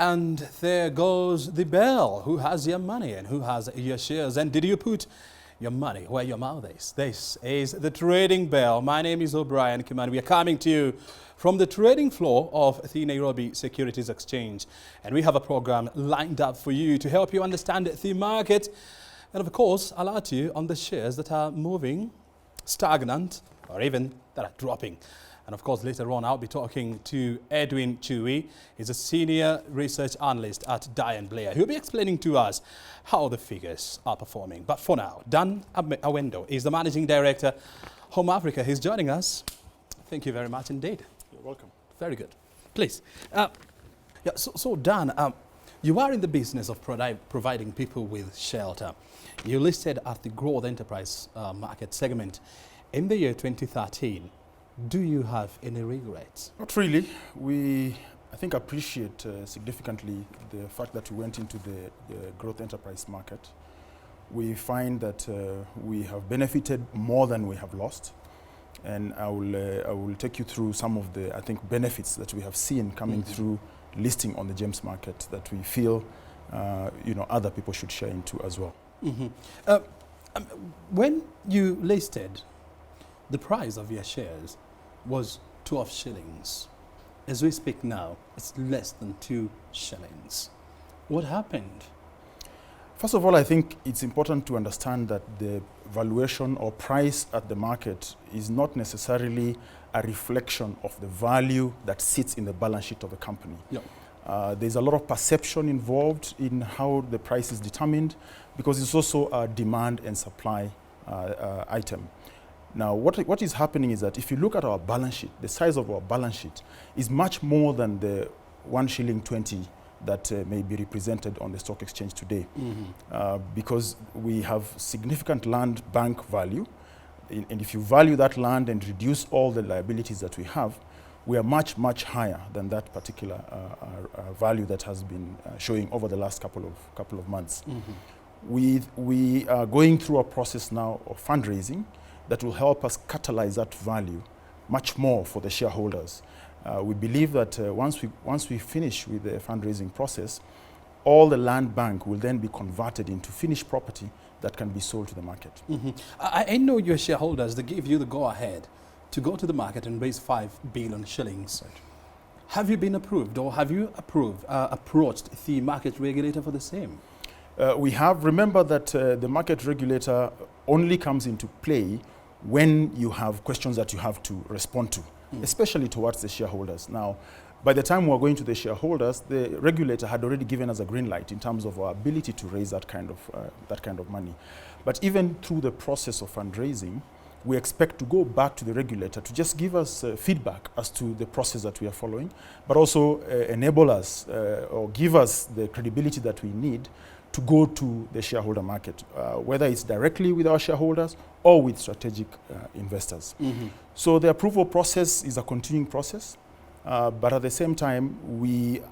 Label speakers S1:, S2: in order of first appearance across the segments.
S1: And there goes the bell. Who has your money and who has your shares? And did you put your money where your mouth is? This is the Trading Bell. My name is O'Brien Kimani. We are coming to you from the trading floor of the Nairobi Securities Exchange. And we have a program lined up for you to help you understand the market. And of course, alert you on the shares that are moving, stagnant, or even that are dropping. And of course, later on, I'll be talking to Edwin Chui. He's a senior research analyst at Dan Blair. He'll be explaining to us how the figures are performing. But for now, Dan Awendo is the managing director, Home Afrika. He's joining us. Thank you very much indeed.
S2: You're welcome.
S1: Very good. Please. So Dan, you are in the business of providing people with shelter. You listed at the growth enterprise market segment in the year 2013. Do you have any regrets?
S2: Not really. I think, appreciate significantly the fact that we went into the growth enterprise market. We find that we have benefited more than we have lost. And I will take you through some of the, I think, benefits that we have seen coming through listing on the GEMS market that we feel other people should share into as well.
S1: When you listed, the price of your shares was 12 shillings. As we speak now, it's less than 2 shillings. What happened?
S2: First of all, I think it's important to understand that the valuation or price at the market is not necessarily a reflection of the value that sits in the balance sheet of the company. Yep. There's a lot of perception involved in how the price is determined because it's also a demand and supply item. Now, what is happening is that if you look at our balance sheet, the size of our balance sheet is much more than the 1 shilling 20 that may be represented on the stock exchange today. Because we have significant land bank value. And if you value that land and reduce all the liabilities that we have, we are much, much higher than that particular value that has been showing over the last couple of months. We are going through a process now of fundraising that will help us catalyze that value much more for the shareholders. We believe that once we finish with the fundraising process, all the land bank will then be converted into finished property that can be sold to the market.
S1: I know your shareholders, they give you the go-ahead to go to the market and raise 5 billion shillings. Right. Have you been approved, or have you approached the market regulator for the same?
S2: We have. Remember that the market regulator only comes into play when you have questions that you have to respond to, especially towards the shareholders. Now, by the time we're going to the shareholders, the regulator had already given us a green light in terms of our ability to raise that kind of money. But even through the process of fundraising, we expect to go back to the regulator to just give us feedback as to the process that we are following, but also enable us or give us the credibility that we need to go to the shareholder market, whether it's directly with our shareholders or with strategic investors. So the approval process is a continuing process, but at the same time,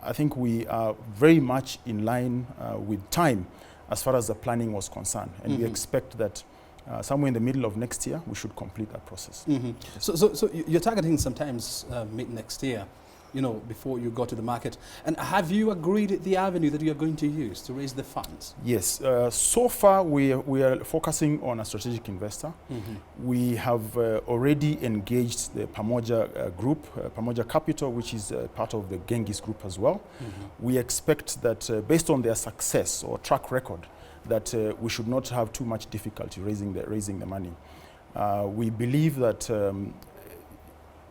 S2: I think we are very much in line with time as far as the planning was concerned. And we expect that somewhere in the middle of next year, we should complete that process.
S1: So you're targeting sometimes mid next year, before you go to the market. And have you agreed the avenue that you're going to use to raise the funds?
S2: Yes. So far, we are focusing on a strategic investor. We have already engaged the Pamoja group, Pamoja Capital, which is part of the Genghis group as well. We expect that based on their success or track record, that we should not have too much difficulty raising the money. We believe that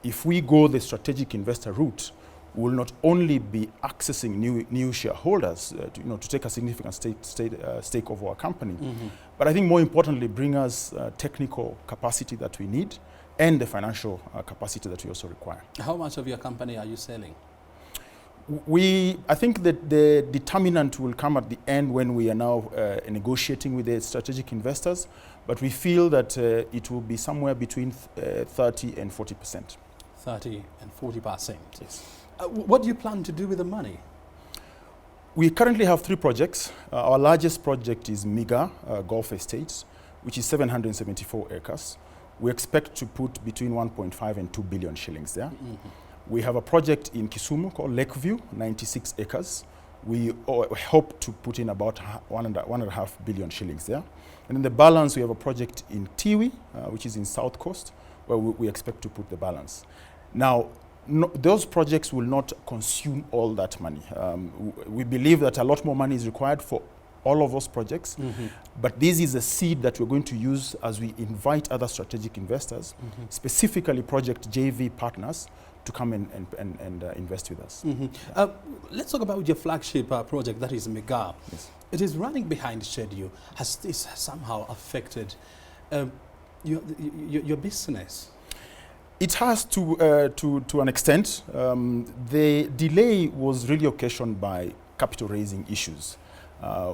S2: if we go the strategic investor route, we will not only be accessing new shareholders to take a significant stake of our company, but I think more importantly bring us technical capacity that we need and the financial capacity that we also require.
S1: How much of your company are you selling?
S2: I think that the determinant will come at the end when we are now negotiating with the strategic investors, but we feel that it will be somewhere between 30 and 40%.
S1: 30 and 40%.
S2: Yes.
S1: What do you plan to do with the money?
S2: We currently have 3 projects. Our largest project is Miga Golf Estates, which is 774 acres. We expect to put between 1.5 and 2 billion shillings there. We have a project in Kisumu called Lakeview, 96 acres, we hope to put in about 1.5 billion shillings there. And in the balance, we have a project in Tiwi, which is in South Coast, where we expect to put the balance. Now, those projects will not consume all that money. We believe that a lot more money is required for all of those projects, but this is a seed that we're going to use as we invite other strategic investors, specifically project JV partners, to come and invest with us.
S1: Let's talk about your flagship project, that is Mega.
S2: Yes.
S1: It is running behind schedule. Has this somehow affected your business?
S2: It has to an extent. The delay was really occasioned by capital raising issues.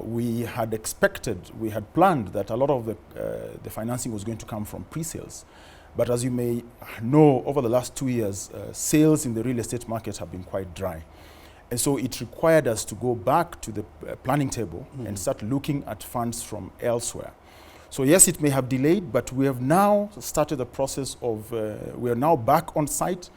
S2: We had planned that a lot of the financing was going to come from pre-sales. But as you may know, over the last 2 years, sales in the real estate market have been quite dry. And so it required us to go back to the planning table and start looking at funds from elsewhere. So yes, it may have delayed, but we have now started the process of, we are now back on site.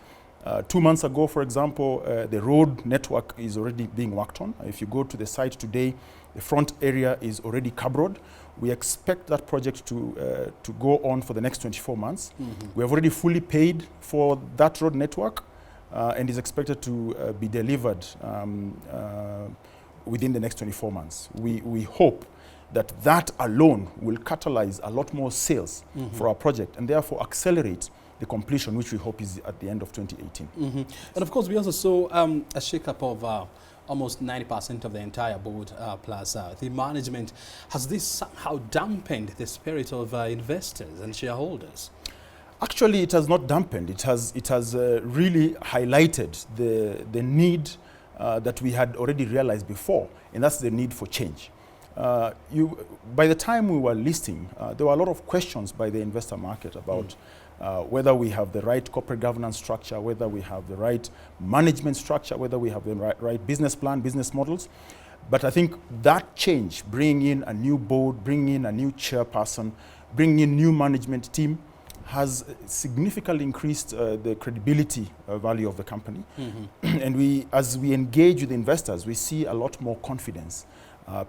S2: 2 months ago, for example, the road network is already being worked on. If you go to the site today, the front area is already cabrod. We expect that project to go on for the next 24 months. We have already fully paid for that road network and is expected to be delivered within the next 24 months. We hope that alone will catalyze a lot more sales for our project and therefore accelerate the completion, which we hope is at the end of 2018.
S1: And of course, we also saw a shake-up of almost 90% of the entire board plus the management. Has this somehow dampened the spirit of investors and shareholders?
S2: Actually, it has not dampened. It has really highlighted the need that we had already realized before, and that's the need for change. By the time we were listing, there were a lot of questions by the investor market about whether we have the right corporate governance structure, whether we have the right management structure, whether we have the right business plan, business models. But I think that change, bringing in a new board, bringing in a new chairperson, bringing in new management team, has significantly increased the credibility value of the company. And as we engage with investors, we see a lot more confidence.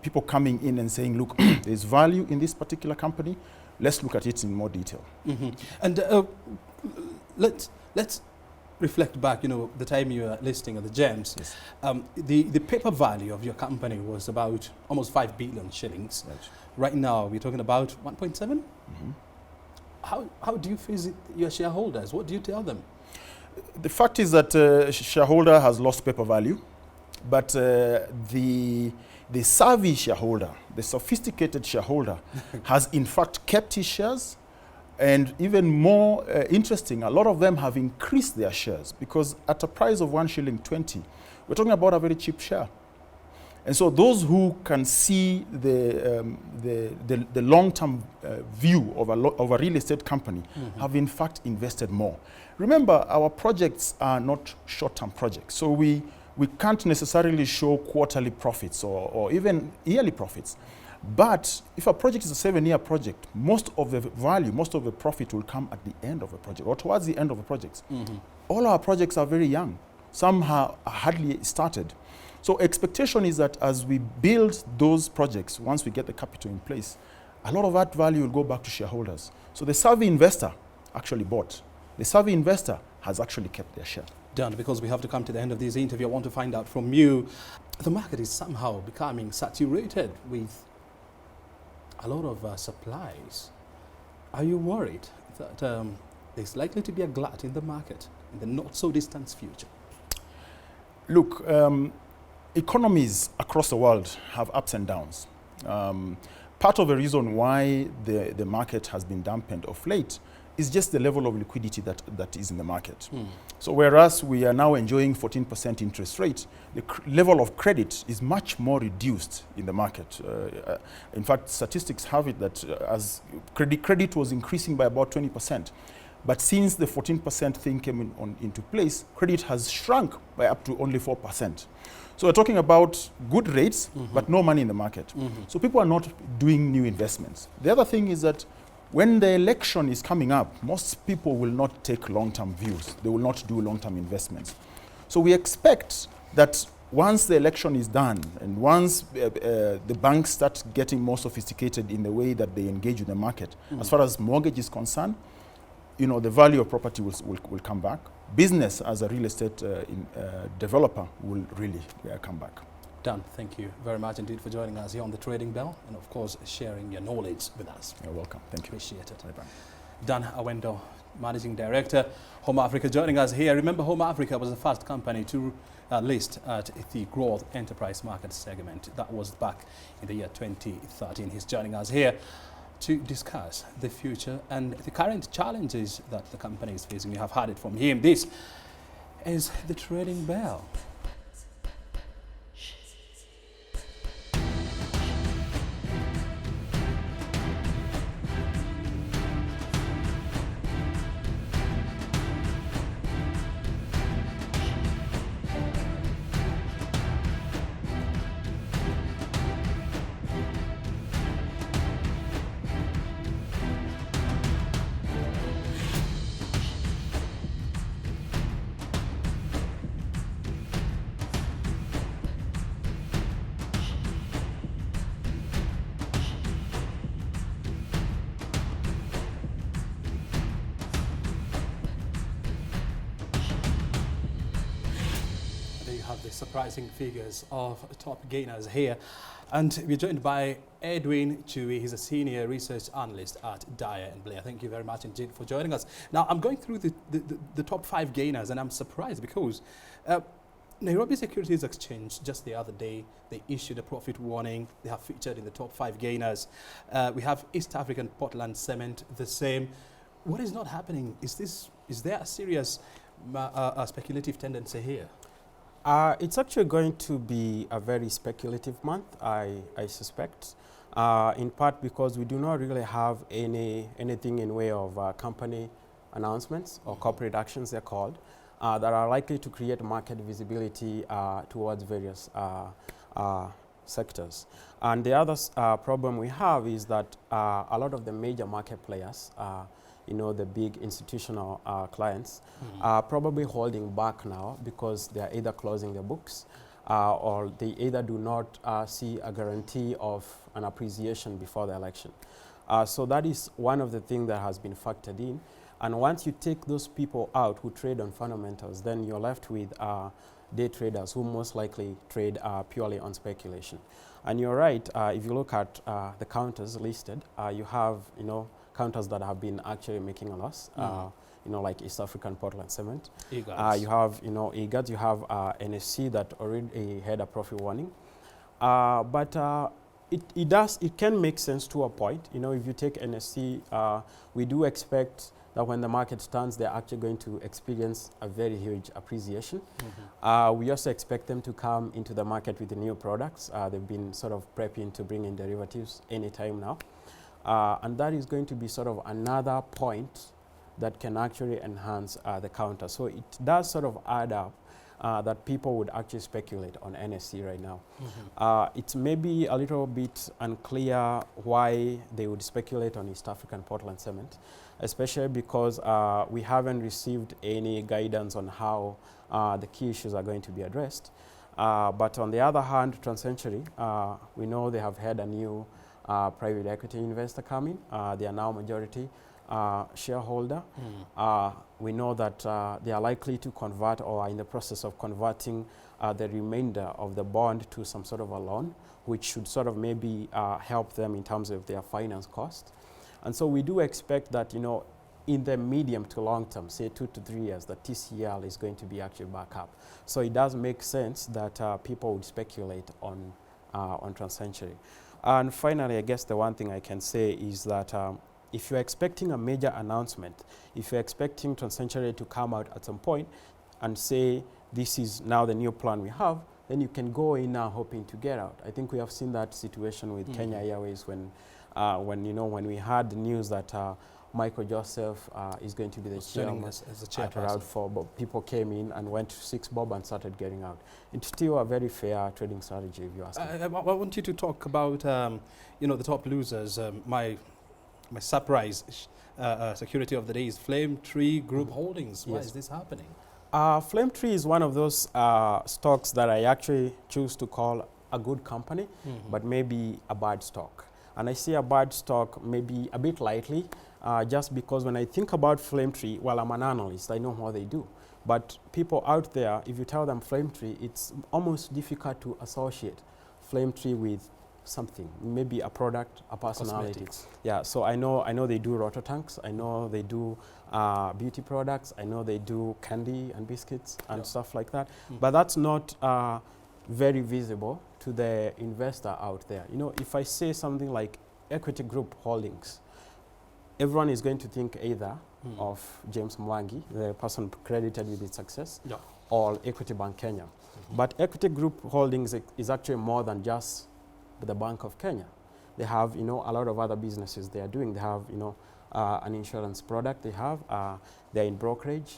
S2: People coming in and saying, look, there's value in this particular company. Let's look at it in more detail.
S1: And let's reflect back, the time you were listing of the gems.
S2: Yes.
S1: The paper value of your company was about almost 5 billion shillings. Right now, we're talking about 1.7? How do you face your shareholders? What do you tell them?
S2: The fact is that shareholder has lost paper value, but the savvy shareholder, the sophisticated shareholder, has in fact kept his shares, and even more interesting, a lot of them have increased their shares, because at a price of 1.20 shilling, we're talking about a very cheap share. And so those who can see the long-term view of a real estate company have in fact invested more. Remember, our projects are not short-term projects, so we can't necessarily show quarterly profits or even yearly profits. But if a project is a 7-year project, most of the value, most of the profit will come at the end of the project or towards the end of the project. All our projects are very young. Some have hardly started. So expectation is that as we build those projects, once we get the capital in place, a lot of that value will go back to shareholders. So the savvy investor actually bought. The savvy investor has actually kept their share.
S1: Dan, because we have to come to the end of this interview, I want to find out from you, the market is somehow becoming saturated with a lot of supplies. Are you worried that there's likely to be a glut in the market in the not so distant future?
S2: Look, economies across the world have ups and downs. Part of the reason why the market has been dampened of late is just the level of liquidity that is in the market. So whereas we are now enjoying 14% interest rate, the level of credit is much more reduced in the market. In fact, statistics have it that as credit was increasing by about 20%. But since the 14% thing came into place, credit has shrunk by up to only 4%. So we're talking about good rates, but no money in the market. So people are not doing new investments. The other thing is that when the election is coming up, most people will not take long-term views. They will not do long-term investments. So we expect that once the election is done and once the banks start getting more sophisticated in the way that they engage with the market, as far as mortgage is concerned, you know, the value of property will come back. Business as a real estate developer will really come back.
S1: Dan, thank you very much indeed for joining us here on the Trading Bell and of course sharing your knowledge with us.
S2: You're welcome. Thank you.
S1: Appreciate it.
S2: Bye-bye.
S1: Dan Awendo, Managing Director, Home Afrika, joining us here. Remember, Home Afrika was the first company to list at the growth enterprise market segment. That was back in the year 2013. He's joining us here to discuss the future and the current challenges that the company is facing. You have heard it from him. This is the Trading Bell. The surprising figures of top gainers here. And we're joined by Edwin Chui. He's a senior research analyst at Dyer & Blair. Thank you very much indeed for joining us. Now, I'm going through the top 5 gainers, and I'm surprised because Nairobi Securities Exchange just the other day, they issued a profit warning. They have featured in the top 5 gainers. We have East African Portland Cement, the same. What is not happening? Is there a serious speculative tendency here?
S3: It's actually going to be a very speculative month, I suspect, in part because we do not really have anything in way of company announcements or corporate actions, they're called, that are likely to create market visibility towards various sectors. And the other problem we have is that a lot of the major market players, you know, the big institutional clients, are probably holding back now because they are either closing their books or they either do not see a guarantee of an appreciation before the election. So that is one of the things that has been factored in. And once you take those people out who trade on fundamentals, then you're left with day traders who most likely trade purely on speculation. And you're right, if you look at the counters listed, you have, you know, counters that have been actually making a loss, you know, like East African Portland Cement. You have, you know, EGAT, you have NSC that already had a profit warning. But it can make sense to a point. You know, if you take NSC, we do expect that when the market turns, they're actually going to experience a very huge appreciation. We also expect them to come into the market with the new products. They've been sort of prepping to bring in derivatives anytime now. And that is going to be sort of another point that can actually enhance the counter. So it does sort of add up that people would actually speculate on NSC right now. It's maybe a little bit unclear why they would speculate on East African Portland Cement, especially because we haven't received any guidance on how the key issues are going to be addressed. But on the other hand, TransCentury, we know they have had a new private equity investor coming. They are now majority shareholder. We know that they are likely to convert or are in the process of converting the remainder of the bond to some sort of a loan, which should sort of maybe help them in terms of their finance cost. And so we do expect that, you know, in the medium to long term, say 2 to 3 years, the TCL is going to be actually back up. So it does make sense that people would speculate on TransCentury. And finally, I guess the one thing I can say is that if you're expecting a major announcement, if you're expecting TransCentury to come out at some point and say, this is now the new plan we have, then you can go in now hoping to get out. I think we have seen that situation with Kenya Airways when we had the news that Michael Joseph is going to be the chairman at around 4 bob. People came in and went to 6 bob and started getting out. It's still a very fair trading strategy, if you ask me.
S1: I want you to talk about you know, the top losers. My surprise security of the day is Flame Tree Group Holdings. Why is this happening?
S3: Flame Tree is one of those stocks that I actually choose to call a good company, but maybe a bad stock. And I see a bad stock maybe a bit lightly, just because when I think about Flame Tree, well, I'm an analyst, I know what they do. But people out there, if you tell them Flame Tree, it's almost difficult to associate Flame Tree with something, maybe a product, a personality.
S1: Cosmetics.
S3: Yeah, so I know they do rototanks, I know they do beauty products, I know they do candy and biscuits and stuff like that. But that's not very visible to the investor out there. You know, if I say something like Equity Group Holdings, everyone is going to think either of James Mwangi, the person credited with its success, or Equity Bank Kenya. But Equity Group Holdings is actually more than just the Bank of Kenya. They have, you know, a lot of other businesses they are doing. They have, you know, an insurance product. They're in brokerage.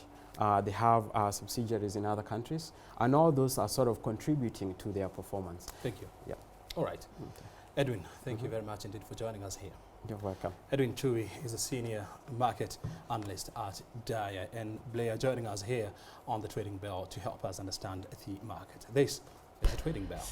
S3: They have subsidiaries in other countries, and all those are sort of contributing to their performance.
S1: Thank you.
S3: Yeah.
S1: All right. Okay. Edwin, thank you very much indeed for joining us here.
S3: You're welcome.
S1: Edwin Chui is a senior market analyst at Daya, and Blair joining us here on the Trading Bell to help us understand the market. This is the Trading Bell.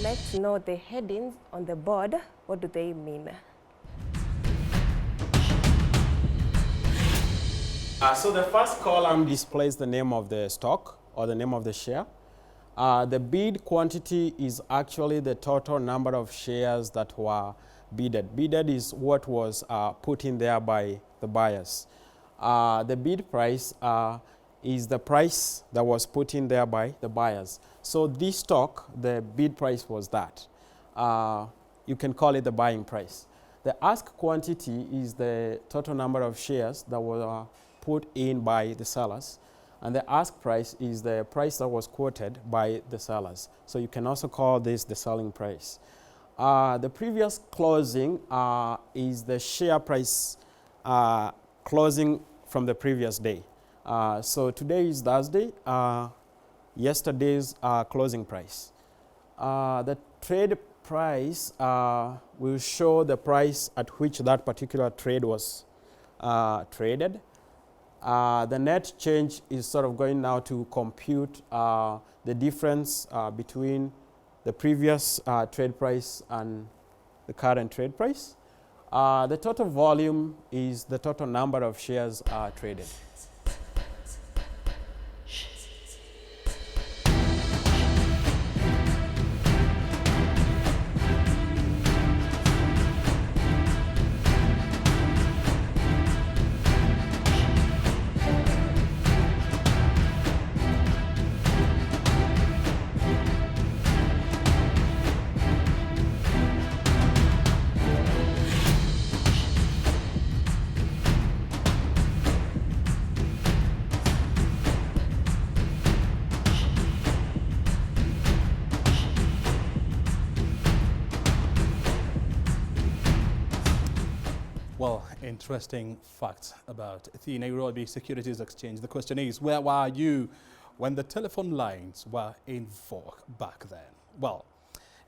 S4: Let's know the headings on the board. What do they mean?
S3: So the first column displays the name of the stock or the name of the share. The bid quantity is actually the total number of shares that were bidded. Bidded is what was put in there by the buyers. The bid price is the price that was put in there by the buyers. So this stock, the bid price was that. You can call it the buying price. The ask quantity is the total number of shares that were put in by the sellers. And the ask price is the price that was quoted by the sellers. So you can also call this the selling price. The previous closing is the share price closing from the previous day. So today is Thursday, yesterday's closing price. The trade price will show the price at which that particular trade was traded. The net change is sort of going now to compute the difference between the previous trade price and the current trade price. The total volume is the total number of shares traded.
S1: Well, interesting fact about the Nairobi Securities Exchange. The question is, where were you when the telephone lines were in vogue back then? Well,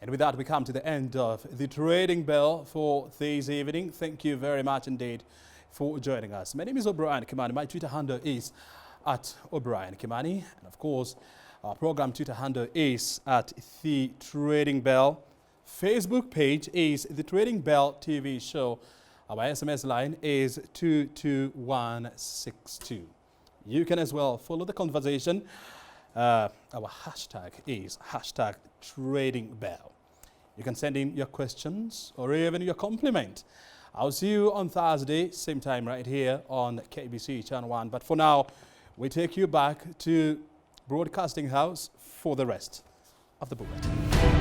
S1: and with that, we come to the end of the Trading Bell for this evening. Thank you very much indeed for joining us. My name is O'Brien Kimani. My Twitter handle is at O'Brien Kimani. And of course, our program Twitter handle is at The Trading Bell. Facebook page is The Trading Bell TV Show. Our SMS line is 22162. You can as well follow the conversation. Our hashtag is hashtag Trading Bell. You can send in your questions or even your compliment. I'll see you on Thursday, same time right here on KBC Channel 1. But for now, we take you back to Broadcasting House for the rest of the bulletin.